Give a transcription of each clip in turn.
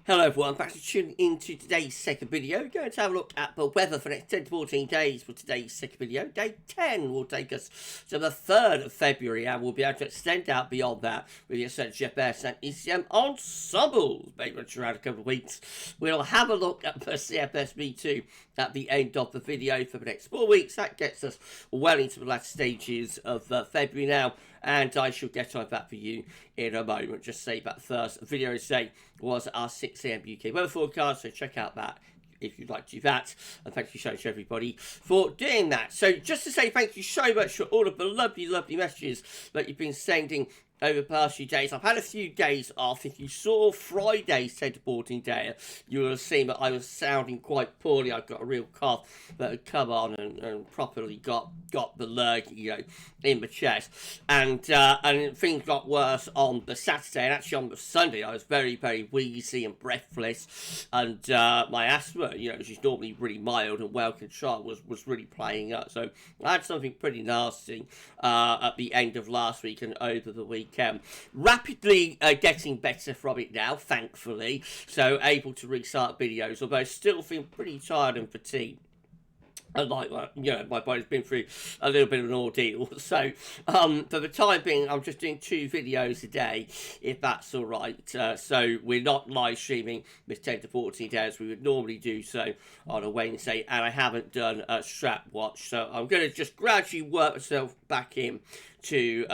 Hello everyone, thanks for tuning into today's second video. We're going to have a look at the weather for the next 10 to 14 days for today's second video. Day 10 will take us to the 3rd of February and we'll be able to extend out beyond that with the GWV and ECM ensembles. Maybe around a couple of weeks. We'll have a look at the CFS V2 at the end of the video for the next 4 weeks. That gets us well into the last stages of February now. And I shall get on that for you in a moment. Just say that first video today was our 6 AM UK weather forecast, so check out that if you'd like to do that. And thank you so much, everybody, for doing that. So just to say thank you so much for all of the lovely, lovely messages that you've been sending over the past few days. I've had a few days off. If you saw Friday's teleporting day, you will have seen that I was sounding quite poorly. I've got a real cough that had come on and properly got the lurg, in the chest. And things got worse on the Saturday, and actually on the Sunday I was very, very wheezy and breathless, and my asthma, which is normally really mild and well controlled, was really playing up. So I had something pretty nasty at the end of last week and over the week. Rapidly getting better from it now, thankfully, so able to restart videos, although still feel pretty tired and fatigued. And like, my body's been through a little bit of an ordeal. So, for the time being, I'm just doing 2 videos a day, if that's all right. So we're not live streaming with 10 to 14 days. We would normally do so on a Wednesday, and I haven't done a strap watch. So I'm going to just gradually work myself back in to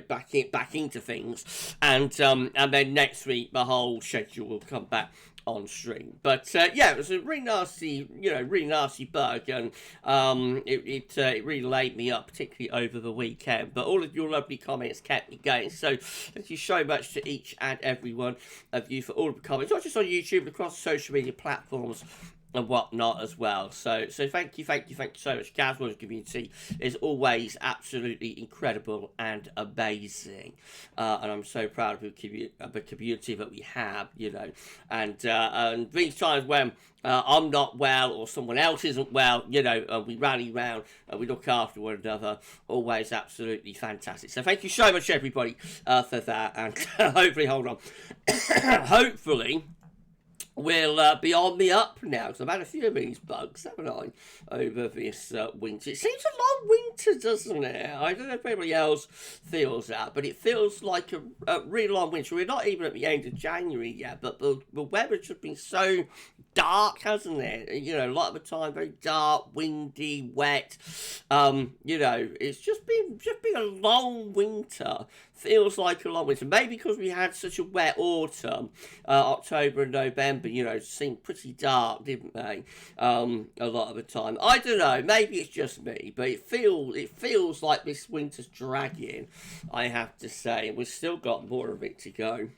back into things, and then next week the whole schedule will come back on stream. But it was a really nasty bug, and it really laid me up, particularly over the weekend. But all of your lovely comments kept me going, so thank you so much to each and every one of you for all of the comments, not just on YouTube but across social media platforms and whatnot as well. So thank you so much. GavsWeatherVids community is always absolutely incredible and amazing, and I'm so proud of the community that we have, and these times when I'm not well or someone else isn't well, we rally round and we look after one another. Always absolutely fantastic. So thank you so much, everybody, for that, and hopefully we'll be on the up now, because I've had a few of these bugs, haven't I, over this winter. It seems a long winter, doesn't it? I don't know if anybody else feels that, but it feels like a really long winter. We're not even at the end of January yet, but the weather's just been so dark, hasn't it? A lot of the time, very dark, windy, wet. It's just been a long winter. Feels like a long winter. Maybe because we had such a wet autumn, October and November, seemed pretty dark, didn't they? A lot of the time. I don't know, maybe it's just me, but it feels like this winter's dragging, I have to say. And we've still got more of it to go.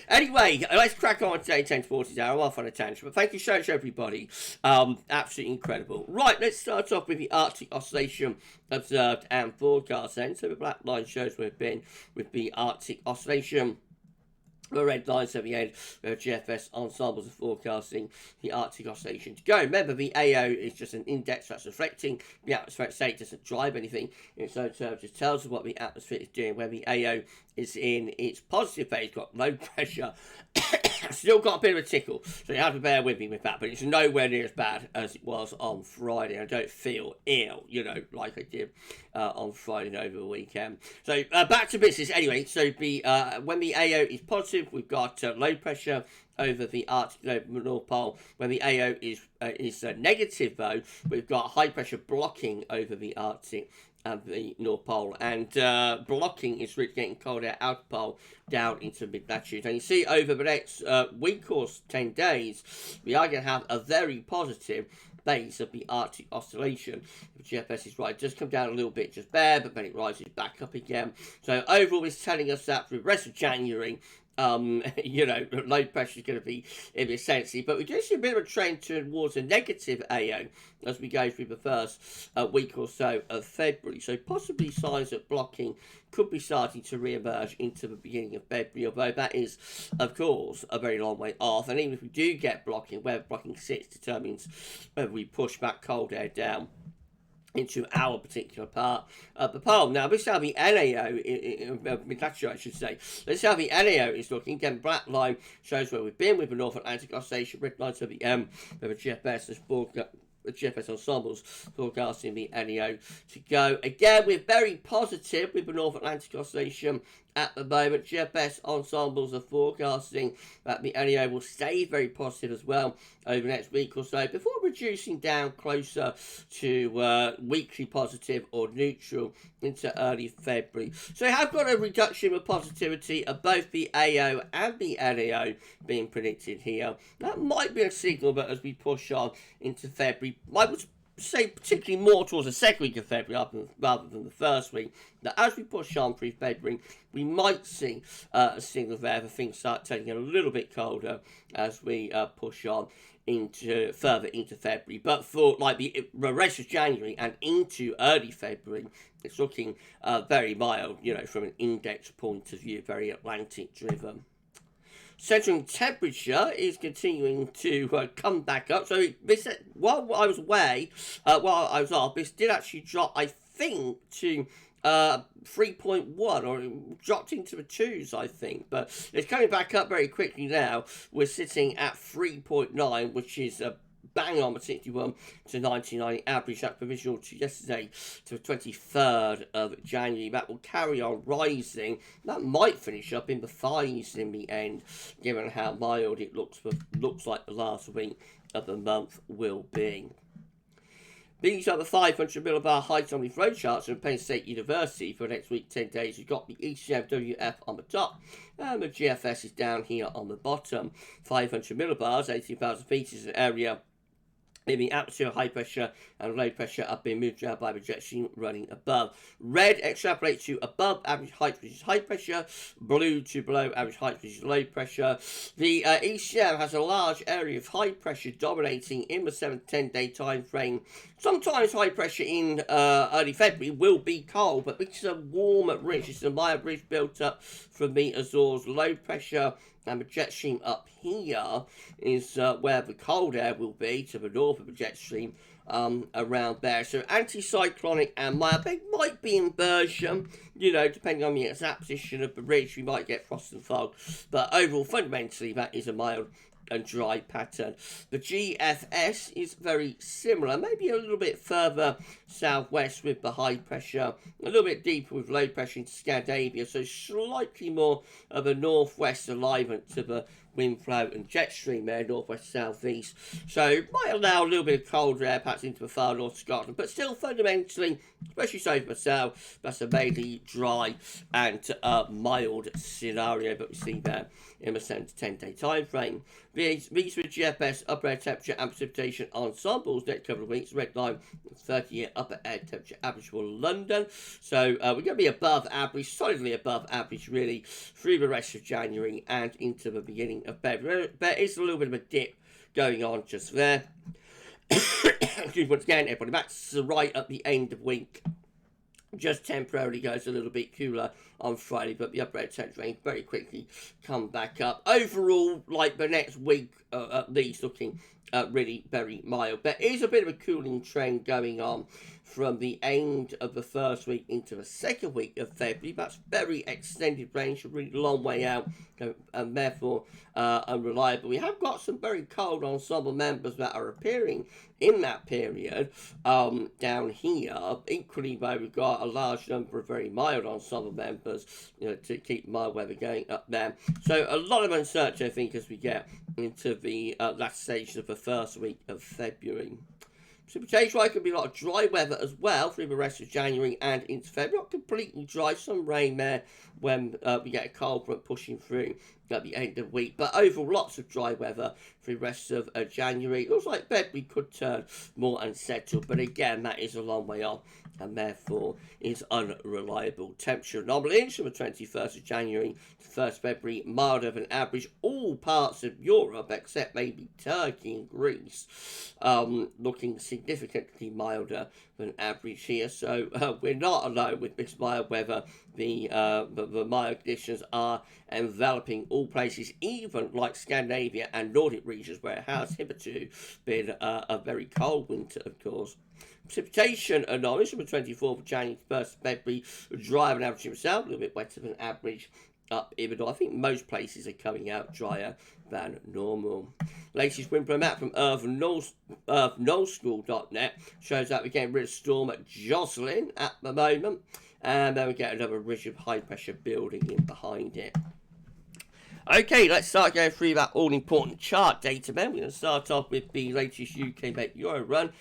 Anyway, let's crack on today, 10 to 40 down. I'm off on a tangent, but thank you so much, everybody. Absolutely incredible. Right, let's start off with the Arctic oscillation observed and forecast then. So the black line shows we've been with the Arctic oscillation. The red lines at the end, GFS ensembles are forecasting the Arctic oscillation to go. Remember, the AO is just an index that's reflecting the atmospheric state, doesn't drive anything in its own terms, just tells us what the atmosphere is doing. When the AO is in its positive phase, got low pressure, still got a bit of a tickle, so you have to bear with me with that, but it's nowhere near as bad as it was on Friday. I don't feel ill, like I did on Friday over the weekend. So back to business anyway. So when the AO is positive, we've got low pressure over the Arctic North Pole. When the AO is negative, though, we've got high pressure blocking over the Arctic and the North Pole, and blocking is really getting colder out of the pole down into mid-latitude. And you see over the next week or 10 days, we are going to have a very positive base of the Arctic oscillation. If GFS is right, it does come down a little bit just there, but then it rises back up again. So overall, it's telling us that for the rest of January, low pressure is going to be in this sense, but we do see a bit of a trend towards a negative AO as we go through the first week or so of February. So possibly signs that blocking could be starting to re-emerge into the beginning of February, although that is, of course, a very long way off. And even if we do get blocking, where blocking sits determines whether we push back cold air down into our particular part of the poem. Now, this is how the NAO, I should say, this is how the NAO is looking. Again, black line shows where we've been with the North Atlantic Oscillation, red line to the M, where the GFS is the GFS ensembles forecasting the NAO to go. Again, we're very positive with the North Atlantic Oscillation at the moment. GFS ensembles are forecasting that the NAO will stay very positive as well over the next week or so before reducing down closer to weekly positive or neutral into early February. So we have got a reduction of positivity of both the AO and the NAO being predicted here. That might be a signal that as we push on into February, I would say particularly more towards the second week of February rather than the first week, that as we push on through February, we might see a signal there that things start turning a little bit colder as we push on further into February. But for like the rest of January and into early February, it's looking very mild, from an index point of view, very Atlantic driven. Central temperature is continuing to come back up. So this, while I was away, while I was off, this did actually drop, I think, to 3.1, or it dropped into the 2s, I think. But it's coming back up very quickly now. We're sitting at 3.9, which is bang on the 61 to 99 average. That's provisional to yesterday, to the 23rd of January. That will carry on rising. That might finish up in the 5s in the end, given how mild it looks like the last week of the month will be. These are the 500 millibar height on the flow charts from Penn State University for next week, 10 days. You've got the ECMWF on the top, and the GFS is down here on the bottom. 500 millibars, 18,000 feet is an area in the atmosphere, high pressure and low pressure are being moved around by the jet stream running above. Red extrapolates to above average height, which is high pressure. Blue to below average height, which is low pressure. The ECM has a large area of high pressure dominating in the 7 to 10 day time frame. Sometimes high pressure in early February will be cold, but it's a warm ridge. It's a mild ridge built up from the Azores. Low pressure and the jet stream up here is where the cold air will be, to the north of the jet stream, around there. So anticyclonic and mild. There might be inversion, depending on the exact position of the ridge. We might get frost and fog. But overall, fundamentally, that is a mild and dry pattern. The GFS is very similar, maybe a little bit further southwest with the high pressure, a little bit deeper with low pressure into Scandinavia, so slightly more of a northwest alignment to the wind flow and jet stream there, northwest southeast. So might allow a little bit of cold air perhaps into the far north of Scotland, but still fundamentally, especially so for the south, that's a mainly dry and mild scenario that we see there in the 7 to 10 day time frame. These were GFS upper air temperature and precipitation ensembles next couple of weeks. Red line 30-year upper air temperature average for London. So we're going to be above average, solidly above average really, through the rest of January and into the beginning of February. There is a little bit of a dip going on just there. Excuse me, once again, everybody, that's right at the end of week. Just temporarily goes a little bit cooler on Friday, but the upper air temperature range very quickly come back up. Overall, like the next week, at least looking really very mild. There is a bit of a cooling trend going on from the end of the first week into the second week of February. That's very extended range, a really long way out, and therefore unreliable. We have got some very cold ensemble members that are appearing in that period down here. Equally, though, we've got a large number of very mild ensemble members to keep mild weather going up there. So a lot of uncertainty, I think, as we get into the last stage of the first week of February. Precipitation could be a lot of dry weather as well through the rest of January and into February. Not completely dry, some rain there when we get a cold front pushing through at the end of the week. But overall, lots of dry weather for the rest of January. It looks like February could turn more unsettled, but again, that is a long way off and therefore is unreliable. Temperature anomalies from the 21st of January to 1st February, milder than average. All parts of Europe, except maybe Turkey and Greece, looking significantly milder than average here. So we're not alone with this mild weather the mild conditions are enveloping all places, even like Scandinavia and Nordic regions, where it has hitherto been a very cold winter, of course. Precipitation anomalies from the 24th of January to 1st of February, drier than average itself, a little bit wetter than average up in the north. I think most places are coming out drier than normal. Latest wind blow map from earthnullschool.net shows that we're getting rid of storm at Jocelyn at the moment, and then we get another ridge of high pressure building in behind it. Okay, let's start going through that all-important chart data, then. We're going to start off with the latest UK Met Euro run,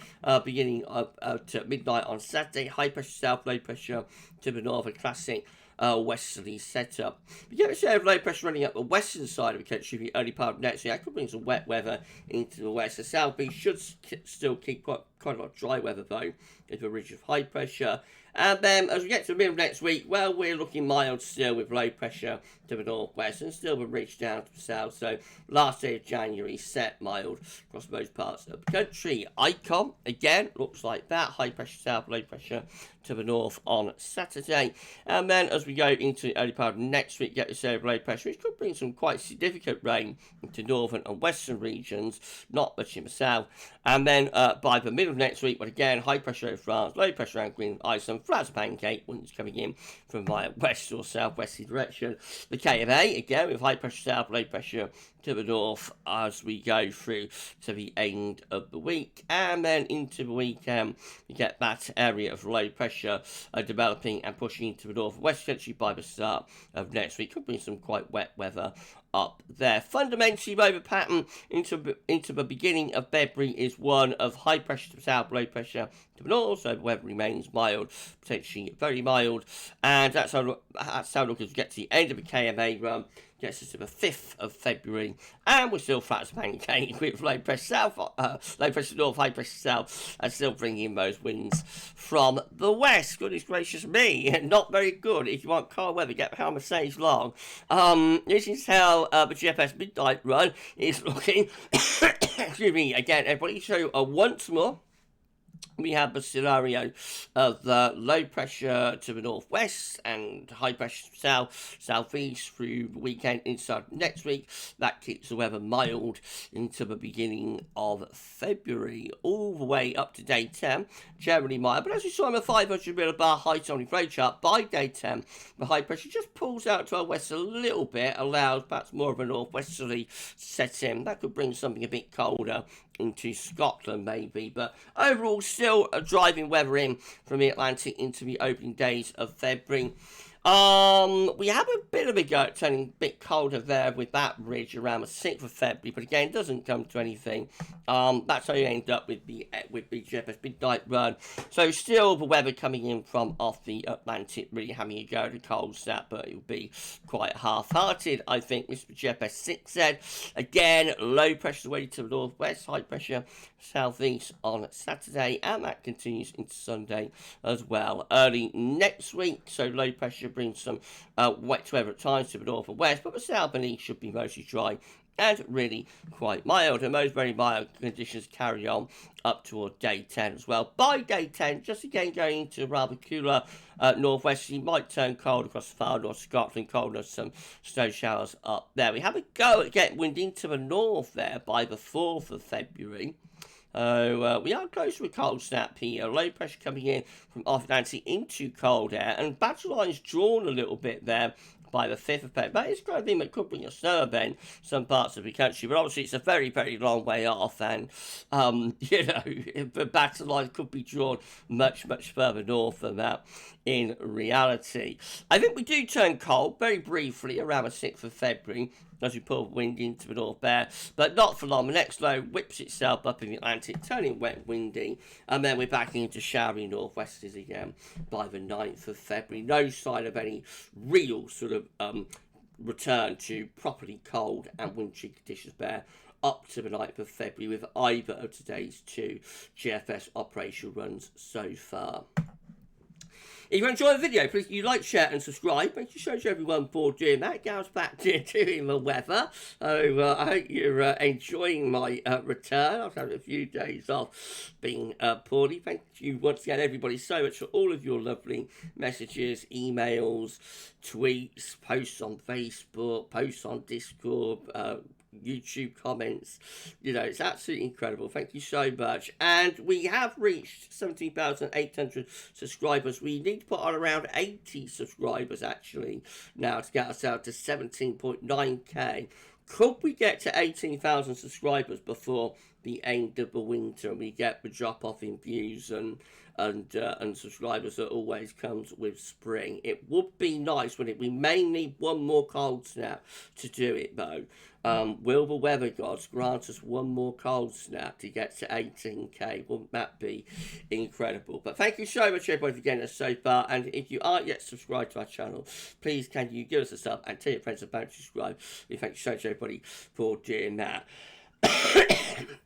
beginning at midnight on Saturday. High pressure south, low pressure to the north, a classic westerly setup. We get a share of low pressure running up the western side of the country the early part of next week. That could bring some wet weather into the west. The south east should still keep quite a lot of dry weather, though, into a ridge of high pressure. And then as we get to the middle of next week, well, we're looking mild still with low pressure to the northwest and still the ridge down to the south. So last day of January, set mild across most parts of the country. Icon, again, looks like that. High pressure south, low pressure to the north on Saturday. And then as we go into the early part of next week, get this area of low pressure, which could bring some quite significant rain into northern and western regions, not much in the south. And then by the middle of next week, but again, high pressure over France, low pressure around Greenland, Iceland, flat as a pancake, winds coming in from my west or southwesterly direction. The KFA, again, with high pressure south, low pressure to the north as we go through to the end of the week. And then into the weekend, we get that area of low pressure developing and pushing into the northwest country by the start of next week. Could bring some quite wet weather up there. Fundamentally, the pattern into the beginning of February is one of high pressure to the south, low pressure to the north, so the weather remains mild, potentially very mild, and that's how look as we get to the end of the KMA run. Gets us to the 5th of February, and we're still flat as a pancake with low pressure south, low pressure north, high pressure south, and still bringing in those winds from the west. Goodness gracious me, not very good. If you want cold weather, get behind the stage long. This is how the GFS midnight run is looking. Excuse me, again, everybody. So once more, we have the scenario of low pressure to the northwest and high pressure south, southeast through the weekend inside next week. That keeps the weather mild into the beginning of February, all the way up to day 10. Generally mild, but as we saw in the 500 millibar height only flow chart, by day 10, the high pressure just pulls out to our west a little bit, allows perhaps more of a northwesterly set in. That could bring something a bit colder into Scotland maybe, but overall still driving weather in from the Atlantic into the opening days of February. We have a bit of a go at turning a bit colder there with that ridge around the 6th of February, but again, doesn't come to anything. That's how you end up with the GFS midnight run. So still the weather coming in from off the Atlantic, really having a go at a cold snap, but it will be quite half-hearted, I think. This is GFS 6Z. Again, low pressure away to the northwest, high pressure southeast on Saturday, and that continues into Sunday as well. Early next week, so low pressure brings some wet weather at times to the north and west, but the south and east should be mostly dry and really quite mild, and those very mild conditions carry on up toward day 10 as well. By day 10, just again going into rather cooler northwest, you might turn cold across the far north Scotland, coldness, some snow showers up there. We have a go at getting wind into the north there by the 4th of February. We are close to a cold snap here. Low pressure coming in from off Atlantic into cold air, and battle lines drawn a little bit there by the 5th of February. That is kind of thing that could bring a snow event some parts of the country, but obviously it's a very, very long way off, and, the battle line could be drawn much, much further north than that in reality. I think we do turn cold very briefly around the 6th of February, as we pull wind into the north there, but not for long. The next low whips itself up in the Atlantic, turning wet, windy, and then we're back into showery northwesters again by the 9th of February. No sign of any real sort of return to properly cold and wintry conditions there up to the 9th of February with either of today's two GFS operational runs so far. If you enjoy the video, please you like, share and subscribe. Thank you so much everyone for doing that. Gav's back to doing the weather. So I hope you're enjoying my return. I've had a few days off being poorly. Thank you once again everybody so much for all of your lovely messages, emails, tweets, posts on Facebook, posts on Discord, YouTube comments. You know, it's absolutely incredible. Thank you so much. And we have reached 17,800 subscribers. We need to put on around 80 subscribers actually now to get ourselves to 17.9k. Could we get to 18,000 subscribers before the end of the winter and we get the drop off in views and subscribers that always comes with spring? It would be nice, wouldn't it? We may need one more cold snap to do it though. Will the weather gods grant us one more cold snap to get to 18k? Wouldn't that be incredible? But thank you so much everybody for getting us so far, and if you aren't yet subscribed to our channel, please can you give us a sub and tell your friends about to subscribe. We thank you so much everybody for doing that.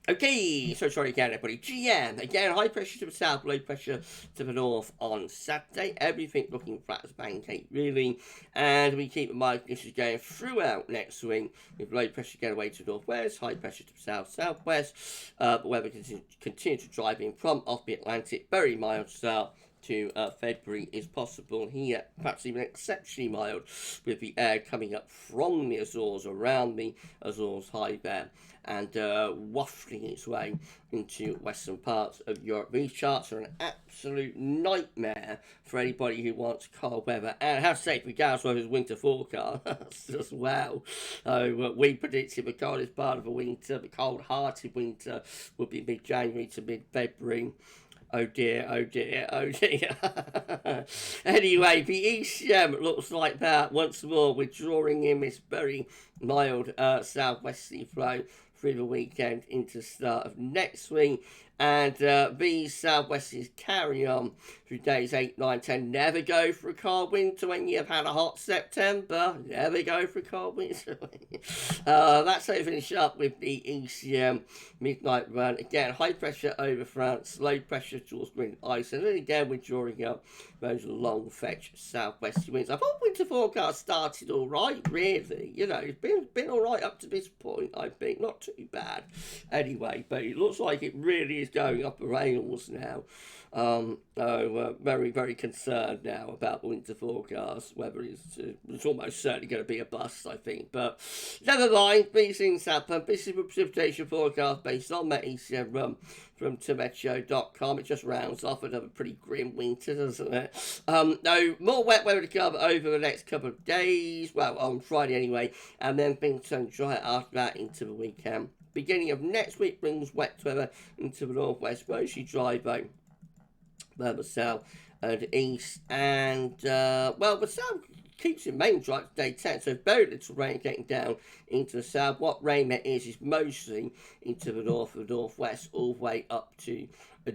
Okay, so sorry again everybody. GM, again, high pressure to the south, low pressure to the north on Saturday. Everything looking flat as a pancake, really. And we keep the mind conditions going throughout next week, with low pressure getting away to the northwest, high pressure to the south, southwest. The weather continue to drive in from off the Atlantic, very mild start to February is possible here, perhaps even exceptionally mild, with the air coming up from the Azores, around the Azores high there, and wafting its way into western parts of Europe. These charts are an absolute nightmare for anybody who wants cold weather, and how safe with GavsWeatherVids winter forecast as well. So we predicted the coldest part of the winter, the cold-hearted winter, would be mid-January to mid-February. Oh dear, oh dear, oh dear. Anyway, the ECM looks like that once more. We're drawing in this very mild southwesterly flow through the weekend into the start of next week. And these southwesters carry on through days 8, 9, 10. Never go for a cold winter when you've had a hot September. Never go for a cold winter. That's how we finish up with the ECM midnight run. Again, high pressure over France, low pressure towards Greenland Iceland. And again, we're drawing up those long fetch southwesterly winds. I thought winter forecast started all right, really. You know, it's been all right up to this point, I think. Not too bad. Anyway, but it looks like it really is going up the rails now. Very, very concerned now about the winter forecast. Whether it's almost certainly going to be a bust, I think. But never mind, these things happen. This is a precipitation forecast based on that ECM run from Meteo.com. It just rounds off another pretty grim winter, doesn't it? No, more wet weather to come over the next couple of days. Well, on Friday anyway. And then things turn dry after that into the weekend. Beginning of next week brings wet weather into the northwest, mostly dry though. The south and east, and well, the south keeps it main dry to day 10, so very little rain getting down into the south. What rain there is mostly into the north and northwest, all the way up to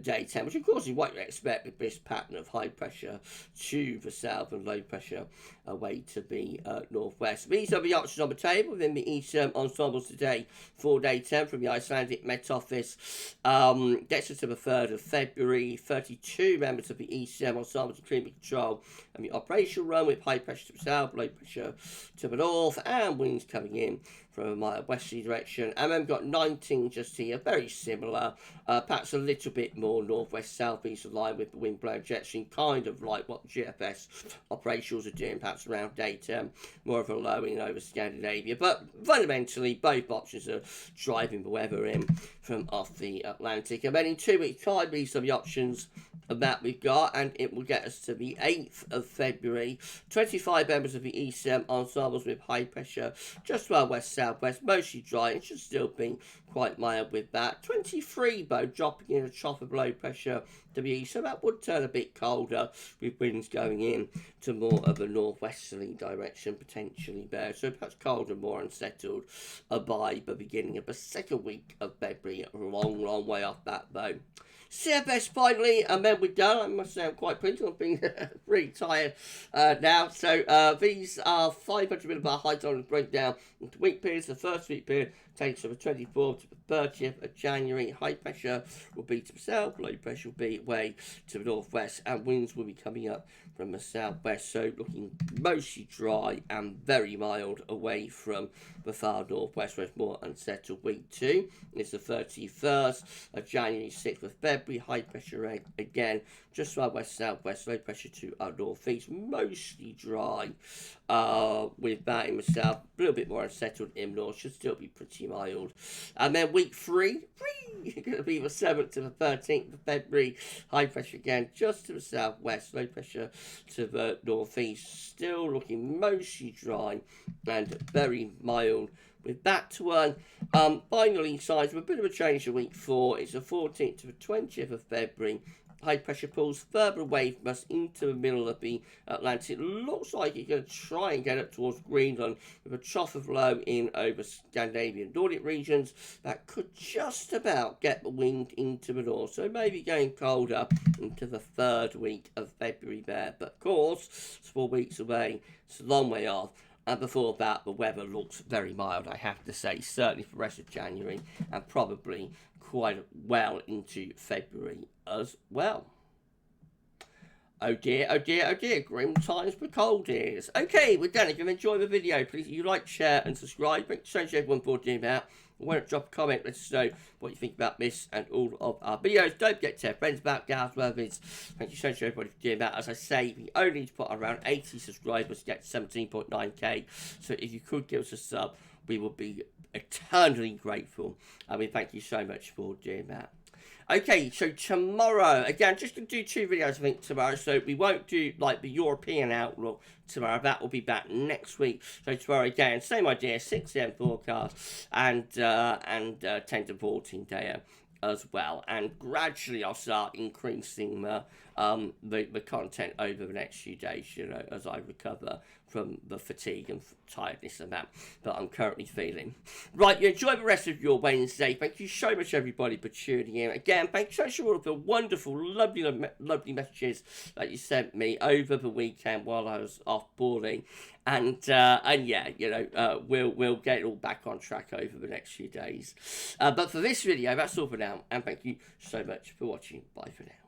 day 10, which of course is what you expect with this pattern of high pressure to the south and low pressure away to the northwest. These are the options on the table within the ECM ensembles today for day 10 from the Icelandic Met Office. Gets us to the 3rd of February. 32 members of the ECM ensembles in climate control and the operational run with high pressure to the south, low pressure to the north, and winds coming in from a mild westerly direction. And then we've got 19 just here, very similar, perhaps a little bit more northwest southeast aligned with the wind blowing jet stream, kind of like what GFS operationals are doing, perhaps around day 10, more of a lowing over Scandinavia. But fundamentally, both options are driving the weather in from off the Atlantic. And then in 2 weeks' time, these are the options that we've got, and it will get us to the 8th of February. 25 members of the ECM ensembles with high pressure just to our west-southwest, mostly dry. It should still be quite mild with that. 23 though, dropping in a trough of low pressure to the east, so that would turn a bit colder with winds going in to more of a northwesterly direction potentially there, so perhaps colder, more unsettled by the beginning of the second week of February. A long way off that though. CFS finally, and then we're done. I must say I'm quite pleased. I'm being pretty tired now. So these are 500 millibar high tolerance breakdown into week period. periods. The first week period takes from the 24th to the 30th of January. High pressure will be to the south, low pressure will be away to the northwest, and winds will be coming up from the southwest, so looking mostly dry and very mild away from the far northwest, where it's more unsettled. Week 2 is the 31st of January, 6th of February. High pressure again, just our west southwest, low pressure to our northeast, mostly dry. With that in the south, a little bit more unsettled in the north, should still be pretty mild. And then week 3 going to be the 7th to the 13th of February. High pressure again, just to the southwest, low pressure to the northeast, still looking mostly dry and very mild. With that one, finally, signs of a bit of a change to week 4. It's the 14th to the 20th of February. High pressure pulls further away from us into the middle of the Atlantic. Looks like it's going to try and get up towards Greenland with a trough of low in over Scandinavian Nordic regions. That could just about get the wind into the north. So maybe going colder into the 3rd week of February there. But of course, it's 4 weeks away. It's a long way off. And before that, the weather looks very mild, I have to say, certainly for the rest of January and probably quite well into February as well. Oh dear, oh dear, oh dear, grim times for cold ears. Okay, we're done. If you've enjoyed the video, please you like, share and subscribe. Thank you so much to everyone for doing that. Why don't drop a comment, let us know what you think about this and all of our videos. Don't forget to tell friends about GavsWeatherVids. Thank you so much to everybody for doing that. As I say, we only need to put around 80 subscribers to get to 17.9k. So if you could give us a sub, we would be eternally grateful. I mean, thank you so much for doing that. Okay, so tomorrow, again, just going to do 2 videos, I think, tomorrow. So we won't do, like, the European outlook tomorrow. That will be back next week. So tomorrow, again, same idea, 6 AM forecast and 10 to 14 day as well. And gradually, I'll start increasing the content over the next few days, you know, as I recover from the fatigue and tiredness and that I'm currently feeling. Right, you enjoy the rest of your Wednesday. Thank you so much, everybody, for tuning in. Again, thank you so much for all of the wonderful, lovely messages that you sent me over the weekend while I was off boarding. And yeah, you know, we'll get it all back on track over the next few days. But for this video, that's all for now. And thank you so much for watching. Bye for now.